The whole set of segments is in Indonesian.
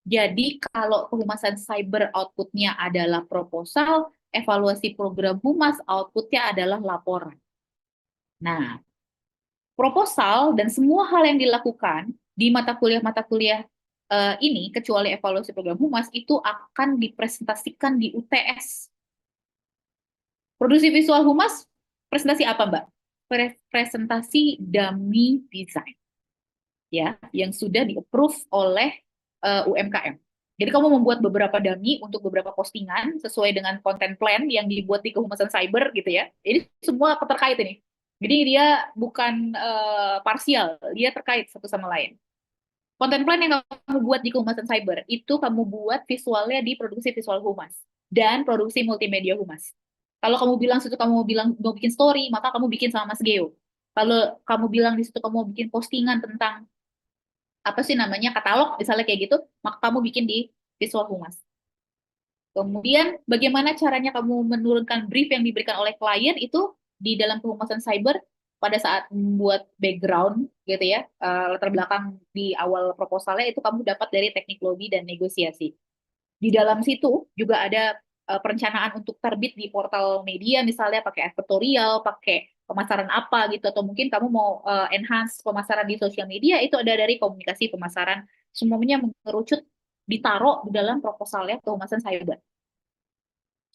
Jadi kalau kehumasan cyber outputnya adalah proposal, evaluasi program humas outputnya adalah laporan. Nah, proposal dan semua hal yang dilakukan di mata kuliah ini, kecuali evaluasi program humas, itu akan dipresentasikan di UTS. Produksi visual humas, presentasi apa, Mbak? Presentasi dummy design, ya, yang sudah di-approve oleh UMKM. Jadi kamu membuat beberapa dummy untuk beberapa postingan sesuai dengan content plan yang dibuat di kehumasan cyber gitu ya. Jadi semua terkait ini. Jadi dia bukan parsial, dia terkait satu sama lain. Content plan yang kamu buat di kehumasan cyber itu kamu buat visualnya di produksi visual humas dan produksi multimedia humas. Kalau kamu bilang situ kamu mau bikin story, maka kamu bikin sama Mas Geo. Kalau kamu bilang di situ kamu mau bikin postingan tentang apa sih namanya katalog misalnya kayak gitu, maka kamu bikin di visual humas. Kemudian bagaimana caranya kamu menurunkan brief yang diberikan oleh klien itu di dalam kehumasan cyber pada saat membuat background gitu ya, latar belakang di awal proposalnya itu kamu dapat dari teknik lobby dan negosiasi. Di dalam situ juga ada perencanaan untuk terbit di portal media misalnya pakai advertorial, pakai pemasaran apa gitu, atau mungkin kamu mau enhance pemasaran di sosial media, itu ada dari komunikasi pemasaran, semuanya mengerucut ditaruh di dalam proposalnya kehumasan cyber.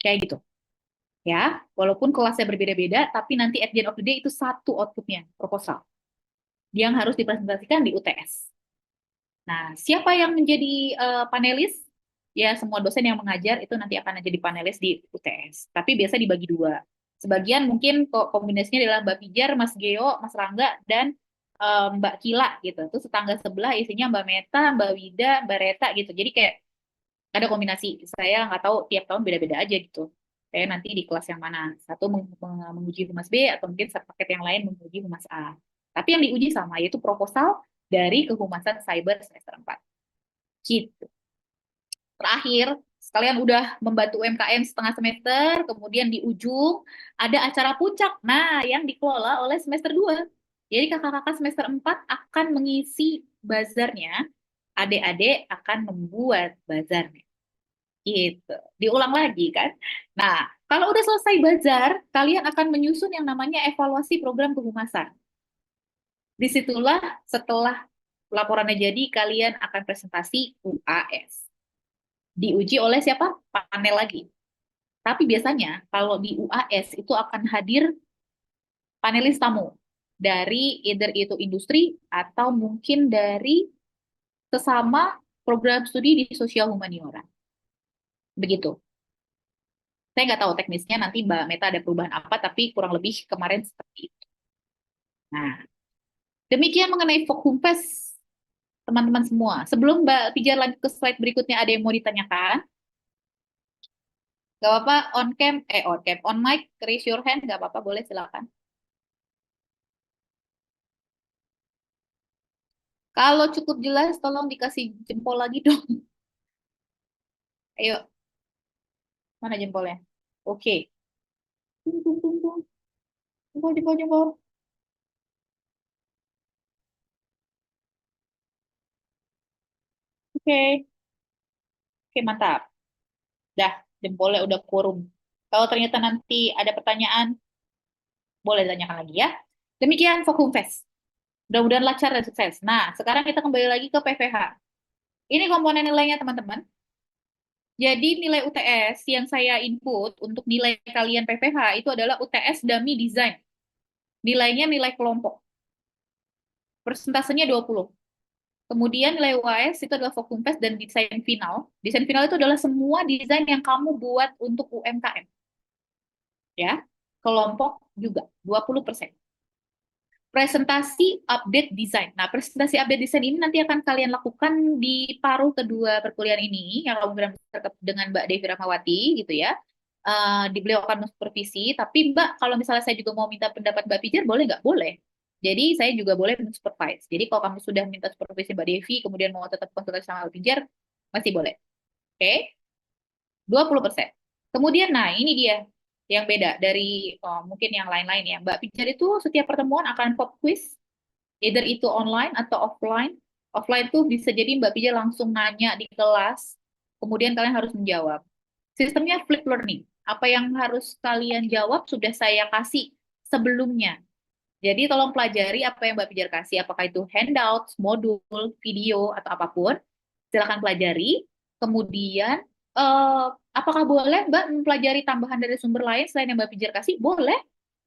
Kayak gitu. Ya, walaupun kelasnya berbeda-beda, tapi nanti at the end of the day itu satu outputnya, proposal, yang harus dipresentasikan di UTS. Nah, siapa yang menjadi panelis? Ya, semua dosen yang mengajar itu nanti akan jadi panelis di UTS. Tapi biasa dibagi dua. Sebagian mungkin kok kombinasinya adalah Mbak Pijar, Mas Geo, Mas Rangga, dan Mbak Kila gitu. Terus tetangga sebelah isinya Mbak Meta, Mbak Wida, Mbak Reta gitu. Jadi kayak ada kombinasi. Saya nggak tahu tiap tahun beda-beda aja gitu. Saya nanti di kelas yang mana. Satu menguji Humas B atau mungkin paket yang lain menguji Humas A. Tapi yang diuji sama yaitu proposal dari kehumasan cyber semester 4. Gitu. Terakhir, sekalian udah membantu UMKM setengah semester, kemudian di ujung ada acara puncak. Nah, yang dikelola oleh semester 2. Jadi kakak-kakak semester 4 akan mengisi bazarnya, adik-adik akan membuat bazarnya. Gitu. Diulang lagi kan. Nah, kalau udah selesai bazar, kalian akan menyusun yang namanya evaluasi program kehumasan. Disitulah setelah laporannya jadi, kalian akan presentasi UAS. Diuji oleh siapa? Panel lagi. Tapi biasanya kalau di UAS itu akan hadir panelis tamu dari either itu industri atau mungkin dari sesama program studi di sosial humaniora. Begitu. Saya nggak tahu teknisnya nanti Mbak Meta ada perubahan apa, tapi kurang lebih kemarin seperti itu. Nah, demikian mengenai Fokhumpes, teman-teman semua. Sebelum Mbak Pijar lanjut ke slide berikutnya, ada yang mau ditanyakan? Gak apa-apa, on cam, on mic, raise your hand, gak apa-apa, boleh silakan. Kalau cukup jelas, tolong dikasih jempol lagi dong. Ayo, mana jempolnya? Oke. Tung, tung, tung, tung. Jempol, jempol, jempol. Oke, oke, mantap. Dah, jempolnya udah quorum. Kalau ternyata nanti ada pertanyaan, boleh tanyakan lagi ya. Demikian Fokumfest. Mudah-mudahan lancar dan sukses. Nah, sekarang kita kembali lagi ke PVH. Ini komponen nilainya, teman-teman. Jadi nilai UTS yang saya input untuk nilai kalian PVH itu adalah UTS Dummy Design. Nilainya nilai kelompok. Persentasenya 20. Kemudian nilai UAS itu adalah Fokumfest dan desain final. Desain final itu adalah semua desain yang kamu buat untuk UMKM. Ya, kelompok juga 20%. Presentasi update desain. Nah, presentasi update desain ini nanti akan kalian lakukan di paruh kedua perkuliahan ini, yang kemudian dengan Mbak Devi Rahmawati, gitu ya. Di beliau akan supervisi, tapi Mbak, kalau misalnya saya juga mau minta pendapat Mbak Pijar, boleh nggak? Boleh. Jadi saya juga boleh men-supervise. Jadi kalau kamu sudah minta supervisi Mbak Devi, kemudian mau tetap konsultasi sama Mbak Pijar, masih boleh. Oke? 20%. Kemudian, nah ini dia yang beda dari mungkin yang lain-lain ya. Mbak Pijar itu setiap pertemuan akan pop quiz, either itu online atau offline. Offline tuh bisa jadi Mbak Pija langsung nanya di kelas, kemudian kalian harus menjawab. Sistemnya flip learning. Apa yang harus kalian jawab sudah saya kasih sebelumnya. Jadi tolong pelajari apa yang Mbak Pijar kasih, apakah itu handout, modul, video, atau apapun. Silakan pelajari. Kemudian, apakah boleh Mbak mempelajari tambahan dari sumber lain selain yang Mbak Pijar kasih? Boleh,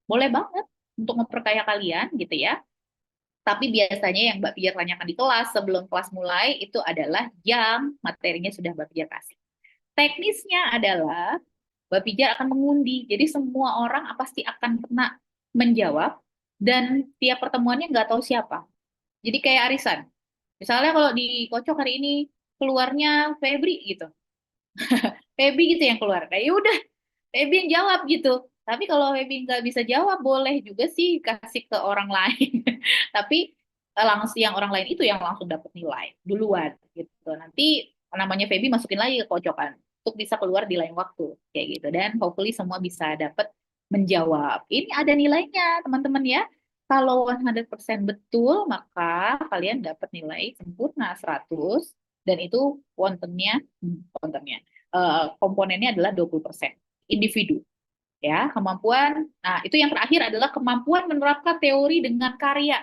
boleh banget untuk memperkaya kalian gitu ya. Tapi biasanya yang Mbak Pijar tanyakan di kelas sebelum kelas mulai itu adalah yang materinya sudah Mbak Pijar kasih. Teknisnya adalah Mbak Pijar akan mengundi, jadi semua orang pasti akan kena menjawab, dan tiap pertemuannya nggak tahu siapa. Jadi kayak arisan. Misalnya kalau di Kocok hari ini keluarnya Febri gitu. Febri gitu yang keluar. Nah, ya udah, Febri yang jawab gitu. Tapi kalau Febri nggak bisa jawab, boleh juga sih kasih ke orang lain. Tapi langsung yang orang lain itu yang langsung dapat nilai duluan gitu. Nanti namanya Febri masukin lagi ke kocokan untuk bisa keluar di lain waktu kayak gitu. Dan hopefully semua bisa dapat menjawab. Ini ada nilainya teman-teman ya. Kalau 100% betul, maka kalian dapat nilai sempurna 100 dan itu kontennya komponennya adalah 20% individu ya. Kemampuan, nah itu yang terakhir adalah kemampuan menerapkan teori dengan karya.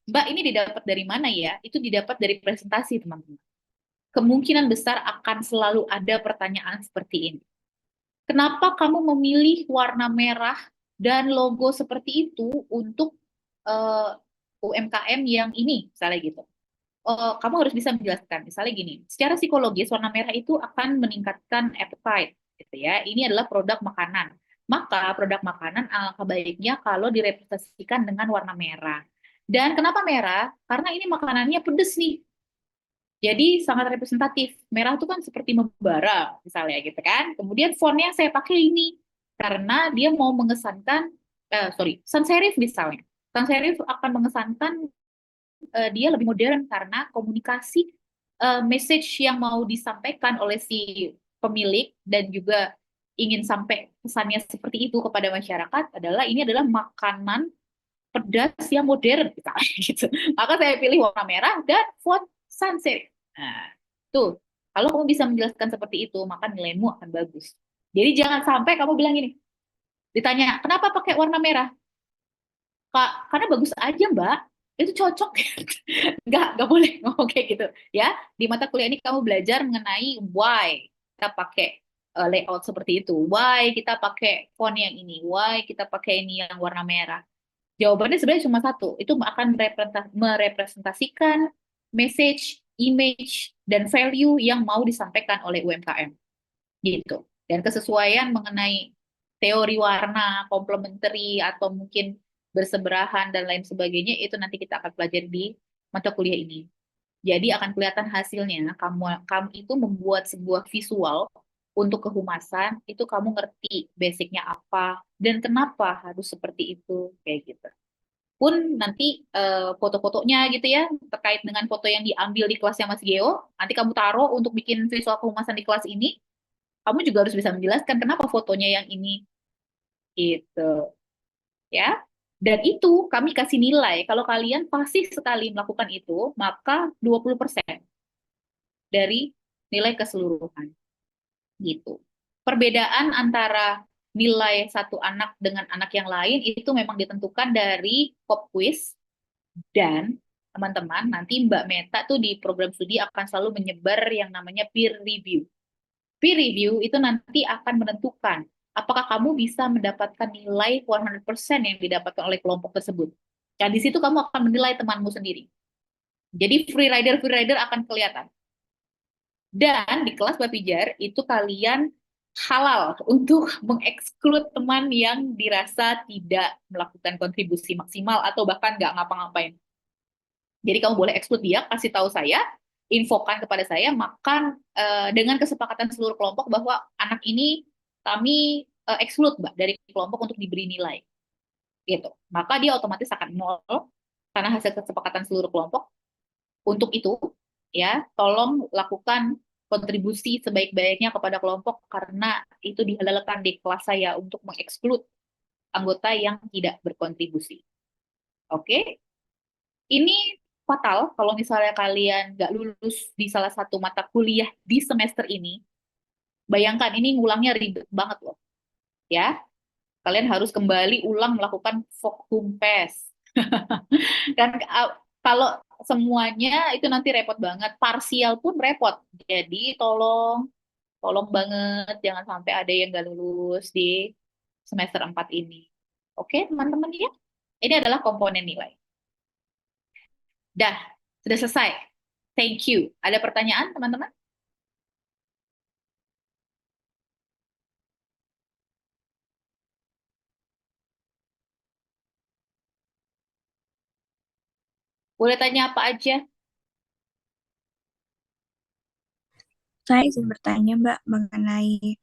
Mbak, ini didapat dari mana ya? Itu didapat dari presentasi, teman-teman. Kemungkinan besar akan selalu ada pertanyaan seperti ini. Kenapa kamu memilih warna merah dan logo seperti itu untuk UMKM yang ini, misalnya gitu. Kamu harus bisa menjelaskan. Misalnya gini, secara psikologis warna merah itu akan meningkatkan appetite, gitu ya. Ini adalah produk makanan. Maka produk makanan alangkah baiknya kalau direpresentasikan dengan warna merah. Dan kenapa merah? Karena ini makanannya pedes nih. Jadi sangat representatif. Merah itu kan seperti membara, misalnya gitu kan. Kemudian fontnya saya pakai ini karena dia mau mengesankan, sans serif misalnya. Sans serif akan mengesankan dia lebih modern karena komunikasi message yang mau disampaikan oleh si pemilik dan juga ingin sampai pesannya seperti itu kepada masyarakat adalah ini adalah makanan pedas yang modern gitu. Maka saya pilih warna merah dan font sans serif. Nah, tuh. Kalau kamu bisa menjelaskan seperti itu, maka nilaimu akan bagus. Jadi jangan sampai kamu bilang ini, ditanya, kenapa pakai warna merah? Kak, karena bagus aja, Mbak. Itu cocok. Nggak boleh ngomong kayak gitu. Ya, di mata kuliah ini kamu belajar mengenai why kita pakai layout seperti itu. Why kita pakai font yang ini. Why kita pakai ini yang warna merah. Jawabannya sebenarnya cuma satu. Itu akan merepresentasikan message, image, dan value yang mau disampaikan oleh UMKM. Gitu. Dan kesesuaian mengenai teori warna, complementary, atau mungkin berseberahan, dan lain sebagainya, itu nanti kita akan pelajari di mata kuliah ini. Jadi akan kelihatan hasilnya, kamu itu membuat sebuah visual untuk kehumasan, itu kamu ngerti basicnya apa, dan kenapa harus seperti itu, kayak gitu. Pun nanti foto-fotonya gitu ya, terkait dengan foto yang diambil di kelasnya Mas Geo, nanti kamu taruh untuk bikin visual kehumasan di kelas ini, kamu juga harus bisa menjelaskan kenapa fotonya yang ini gitu ya. Dan itu kami kasih nilai. Kalau kalian fasih sekali melakukan itu, maka 20% dari nilai keseluruhan gitu. Perbedaan antara nilai satu anak dengan anak yang lain itu memang ditentukan dari pop quiz, dan teman-teman nanti Mbak Meta tuh di program studi akan selalu menyebar yang namanya peer review. Peer review itu nanti akan menentukan apakah kamu bisa mendapatkan nilai 100% yang didapatkan oleh kelompok tersebut. Dan di situ kamu akan menilai temanmu sendiri. Jadi free rider akan kelihatan. Dan di kelas Bapijar itu kalian halal untuk mengeksklud teman yang dirasa tidak melakukan kontribusi maksimal atau bahkan nggak ngapa-ngapain. Jadi kamu boleh eksklud dia, kasih tahu saya, infokan kepada saya, maka dengan kesepakatan seluruh kelompok bahwa anak ini kami eksklud Mbak dari kelompok untuk diberi nilai. Gitu. Maka dia otomatis akan nol karena hasil kesepakatan seluruh kelompok. Untuk itu, ya, tolong lakukan kontribusi sebaik-baiknya kepada kelompok karena itu dihalalkan di kelas saya untuk mengeksklud anggota yang tidak berkontribusi. Oke? Ini fatal kalau misalnya kalian nggak lulus di salah satu mata kuliah di semester ini. Bayangkan ini ngulangnya ribet banget loh, ya. Kalian harus kembali ulang melakukan Vokhumpes. Dan kalau semuanya itu nanti repot banget. Parsial pun repot. Jadi tolong, tolong banget jangan sampai ada yang nggak lulus di semester 4 ini. Oke, teman-teman ya. Ini adalah komponen nilai. Dah, sudah selesai. Thank you. Ada pertanyaan, teman-teman? Boleh tanya apa aja? Saya izin bertanya, Mbak, mengenai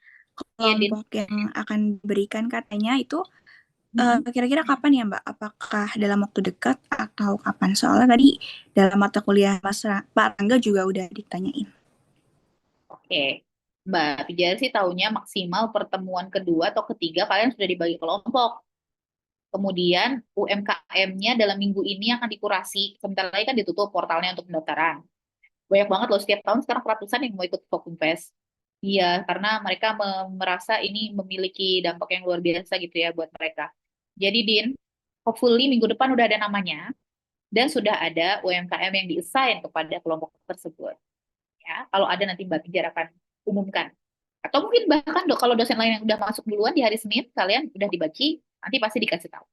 Iya, Din. kelompok yang akan diberikan katanya itu Mm-mm. kira-kira kapan ya, Mbak? Apakah dalam waktu dekat atau kapan? Soalnya tadi dalam mata kuliah Pak Rangga juga udah ditanyain. Oke. Mbak Pijar sih tahunya maksimal pertemuan kedua atau ketiga kalian sudah dibagi kelompok. Kemudian UMKM-nya dalam minggu ini akan dikurasi. Sebentar lagi kan ditutup portalnya untuk pendaftaran. Banyak banget loh setiap tahun sekarang ratusan yang mau ikut Vokufest. Iya, karena mereka merasa ini memiliki dampak yang luar biasa gitu ya buat mereka. Jadi Din, hopefully minggu depan udah ada namanya dan sudah ada UMKM yang di-assign kepada kelompok tersebut. Ya, kalau ada nanti Mbak Pijar akan umumkan. Atau mungkin bahkan kalau dosen lain yang udah masuk duluan di hari Senin, kalian udah dibagi, nanti pasti dikasih tahu.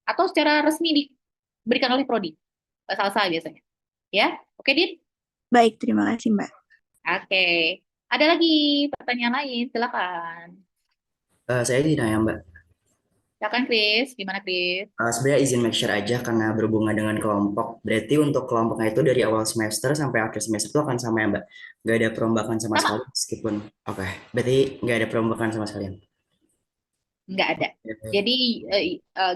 Atau secara resmi diberikan oleh Prodi, salah biasanya. Ya, oke Din? Baik, terima kasih, Mbak. Oke. Ada lagi pertanyaan lain, silakan. Saya ditanya Mbak, Silakan Chris, gimana Chris? sebenarnya izin make sure aja karena berhubungan dengan kelompok. Berarti untuk kelompoknya itu dari awal semester sampai akhir semester itu akan sama ya Mbak? Nggak ada perombakan sama sekali Sama? meskipun, oke. Berarti nggak ada perombakan sama sekalian. Nggak ada. Oke. Jadi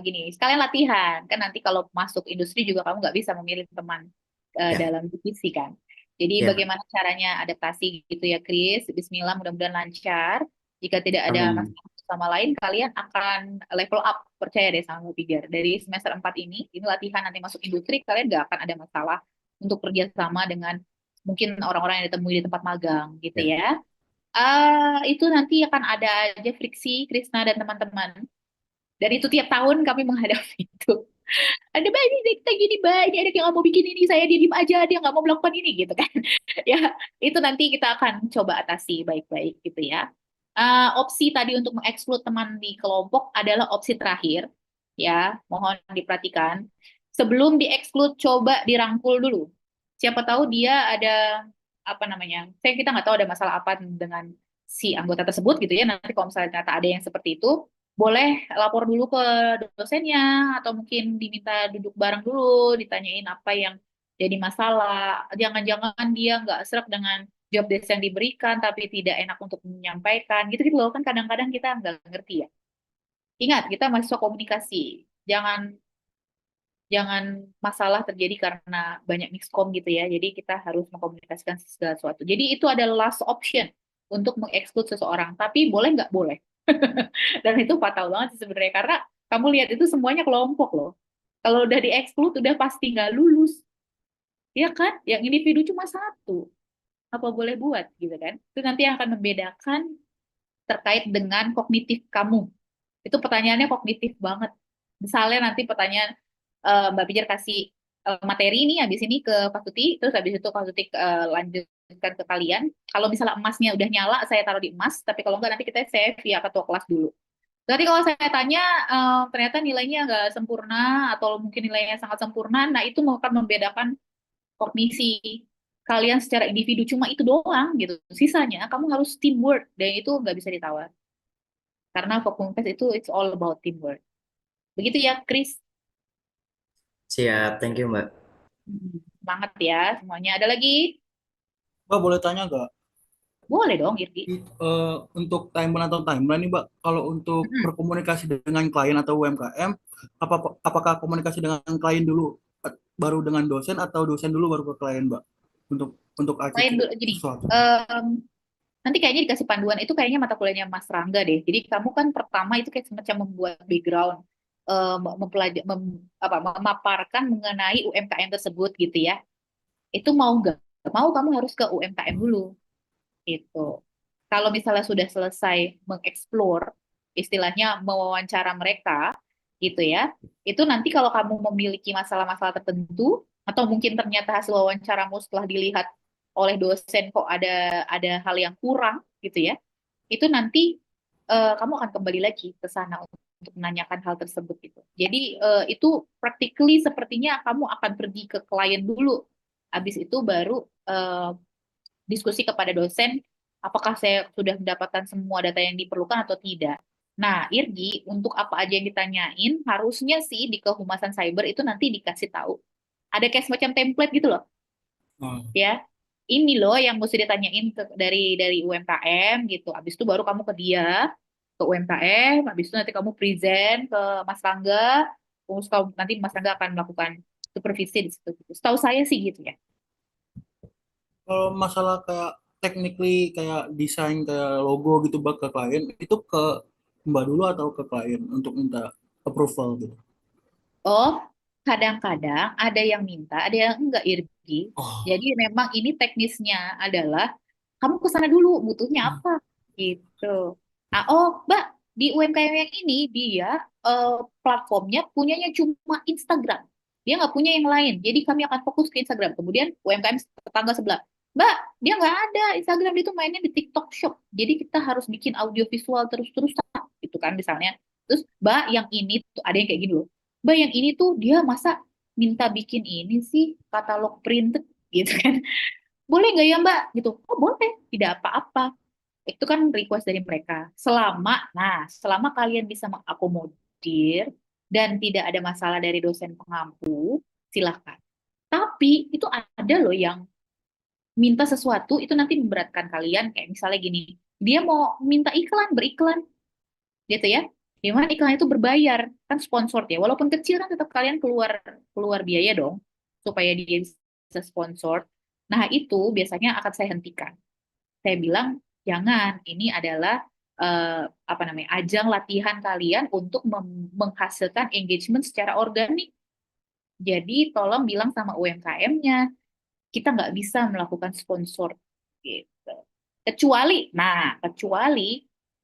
gini, sekalian latihan. Kan nanti kalau masuk industri juga kamu nggak bisa memilih teman Ya, dalam divisi kan. Jadi ya Mbak. bagaimana caranya adaptasi gitu ya Chris. Bismillah mudah-mudahan lancar. Jika tidak ada Amin. masalah sama lain, kalian akan level up. Percaya deh sama Mbak Pijar. Dari semester 4 ini latihan nanti masuk industri, kalian nggak akan ada masalah untuk kerjasama dengan mungkin orang-orang yang ditemui di tempat magang gitu Ya. ya. Itu nanti akan ada aja friksi Krisna dan teman-teman. Dan itu tiap tahun kami menghadapi itu. Ada banyak kita gini banyak ada yang nggak mau bikin ini, saya diem aja, dia nggak mau melakukan ini gitu kan. Ya, itu nanti kita akan coba atasi baik-baik gitu ya. Opsi tadi untuk mengeksklud teman di kelompok adalah opsi terakhir. Ya, mohon diperhatikan. Sebelum dieksklud, coba dirangkul dulu. Siapa tahu dia ada apa namanya? Kita nggak tahu ada masalah apa dengan si anggota tersebut gitu ya. Nanti kalau misalnya ternyata ada yang seperti itu, boleh lapor dulu ke dosennya atau mungkin diminta duduk bareng dulu, ditanyain apa yang jadi masalah. Jangan-jangan dia nggak serak dengan job desk yang diberikan tapi tidak enak untuk menyampaikan. Gitu-gitu loh kan kadang-kadang kita nggak ngerti ya. Ingat, kita mahasiswa komunikasi. Jangan jangan masalah terjadi karena banyak miskom gitu ya. Jadi kita harus mengkomunikasikan segala sesuatu. Jadi itu adalah last option untuk mengeksklud seseorang. Tapi boleh nggak? Boleh. Dan itu fatal banget sih sebenarnya karena kamu lihat itu semuanya kelompok loh. Kalau udah dieksklud udah pasti nggak lulus, ya kan? Yang individu cuma satu, apa boleh buat gitu kan? Itu nanti yang akan membedakan terkait dengan kognitif kamu. Itu pertanyaannya kognitif banget. Misalnya nanti pertanyaan Mbak Pijar kasih materi ini habis ini ke Pak Tuti, terus habis itu Pak Tuti lanjutkan ke kalian. Kalau misalnya emasnya udah nyala, saya taruh di emas. Tapi kalau enggak nanti kita save via ketua kelas dulu. Nanti kalau saya tanya ternyata nilainya nggak sempurna atau mungkin nilainya sangat sempurna, nah itu akan membedakan kognisi kalian secara individu cuma itu doang gitu. Sisanya kamu harus teamwork dan itu nggak bisa ditawar. Karena fakultas itu it's all about teamwork. Begitu ya, Chris. Siap, thank you Mbak. Semangat ya semuanya. Ada lagi? Mbak boleh tanya nggak? Boleh dong, Irgi. Untuk timeline atau timeline nih Mbak, kalau untuk Mm-mm. berkomunikasi dengan klien atau UMKM, apakah komunikasi dengan klien dulu, baru dengan dosen atau dosen dulu baru ke klien Mbak? Untuk Lain ACC dulu, gini. sesuatu. em, Nanti kayaknya dikasih panduan itu kayaknya mata kuliahnya Mas Rangga deh. Jadi kamu kan pertama itu kayak semacam membuat background memaparkan mengenai UMKM tersebut gitu ya. Itu mau nggak mau kamu harus ke UMKM dulu gitu. Kalau misalnya sudah selesai mengeksplor, istilahnya mewawancara mereka gitu ya, itu nanti kalau kamu memiliki masalah-masalah tertentu atau mungkin ternyata hasil wawancaramu setelah dilihat oleh dosen kok ada hal yang kurang gitu ya, itu nanti kamu akan kembali lagi ke sana untuk menanyakan hal tersebut gitu. Jadi itu practically sepertinya kamu akan pergi ke klien dulu. Habis itu baru diskusi kepada dosen, apakah saya sudah mendapatkan semua data yang diperlukan atau tidak. Nah, Irgi, untuk apa aja yang ditanyain, harusnya sih di kehumasan cyber itu nanti dikasih tahu. Ada kayak semacam template gitu loh, Oh, ya. Ini loh yang mesti ditanyain dari UMKM gitu. Habis itu baru kamu ke dia, ke UMKM, habis itu nanti kamu present ke Mas Rangga, terus nanti Mas Rangga akan melakukan supervisi di situ. Setahu saya sih gitu ya. kalau masalah kayak technically kayak desain kayak logo gitu Mbak ke klien itu ke Mbak dulu atau ke klien untuk minta approval gitu. Oh, kadang-kadang ada yang minta, ada yang enggak, Irgi. Oh, Jadi memang ini teknisnya adalah kamu ke sana dulu, butuhnya apa gitu. Ah, oh, Mbak, di UMKM yang ini dia eh, platformnya punyanya cuma Instagram. Dia nggak punya yang lain. Jadi kami akan fokus ke Instagram. Kemudian UMKM tetangga sebelah, Mbak, dia nggak ada Instagram, itu mainnya di TikTok Shop. Jadi kita harus bikin audio visual terus-terusan, gitu kan misalnya. Terus, Mbak, yang ini tuh ada yang kayak gini loh. Mbak, yang ini tuh dia masa minta bikin ini sih katalog printed gitu kan. Boleh nggak ya Mbak? Gitu. Oh boleh, tidak apa-apa. Itu kan request dari mereka. Selama kalian bisa mengakomodir dan tidak ada masalah dari dosen pengampu, silakan. Tapi itu ada loh yang minta sesuatu itu nanti memberatkan kalian. Kayak misalnya gini, dia mau minta beriklan gitu ya. Di mana iklan itu berbayar, kan sponsor ya. Walaupun kecil kan tetap kalian keluar keluar biaya dong supaya dia bisa sponsor. Nah, itu biasanya akan saya hentikan. Saya bilang, jangan, ini adalah apa namanya? Ajang latihan kalian untuk menghasilkan engagement secara organik. Jadi tolong bilang sama UMKM-nya, kita nggak bisa melakukan sponsor gitu. Kecuali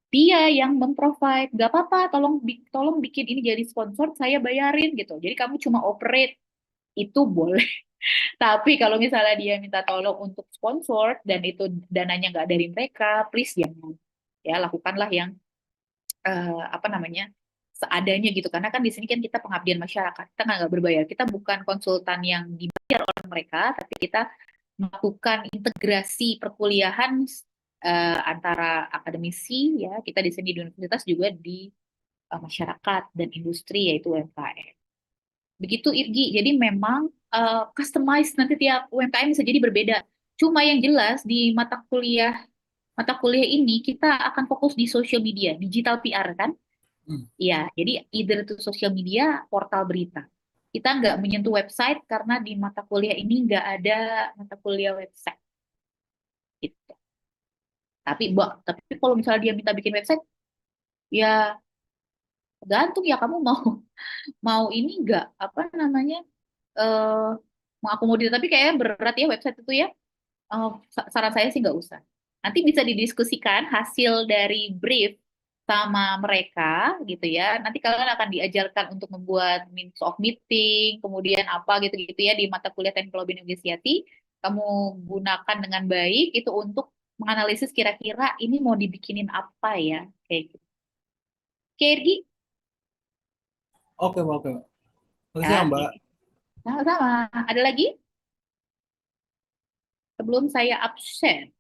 dia yang memprovide, nggak apa-apa, tolong bikin ini jadi sponsor, saya bayarin gitu. Jadi kamu cuma operate, itu boleh. Tapi kalau misalnya dia minta tolong untuk sponsor dan itu dananya nggak dari mereka, please jangan. Ya, lakukanlah yang apa namanya seadanya gitu. Karena kan di sini kan kita pengabdian masyarakat, kita nggak berbayar. Kita bukan konsultan yang dibayar oleh mereka, tapi kita melakukan integrasi perkuliahan antara akademisi ya kita di sini di universitas juga di masyarakat dan industri yaitu UMKM. Begitu Irgi. Jadi memang customize nanti tiap UMKM bisa jadi berbeda. Cuma yang jelas di mata kuliah ini kita akan fokus di social media, digital PR kan? hmm. Iya, jadi either itu sosial media, portal berita. Kita nggak menyentuh website karena di mata kuliah ini nggak ada mata kuliah website. Gitu. Tapi kalau misalnya dia minta bikin website, ya tergantung ya kamu mau mau ini nggak apa namanya eh mengakomodir. Tapi kayaknya berat ya website itu ya. Saran saya sih nggak usah. Nanti bisa didiskusikan hasil dari brief sama mereka gitu ya. Nanti kalian akan diajarkan untuk membuat means of meeting, kemudian apa gitu-gitu ya di mata kuliah teknologi negosiasi. Kamu gunakan dengan baik itu untuk menganalisis kira-kira ini mau dibikinin apa ya kayak gitu. Oke, Ergi? Oke, Mbak, oke. Makasih ya, Oke, Mbak. sama-sama. Ada lagi sebelum saya absen?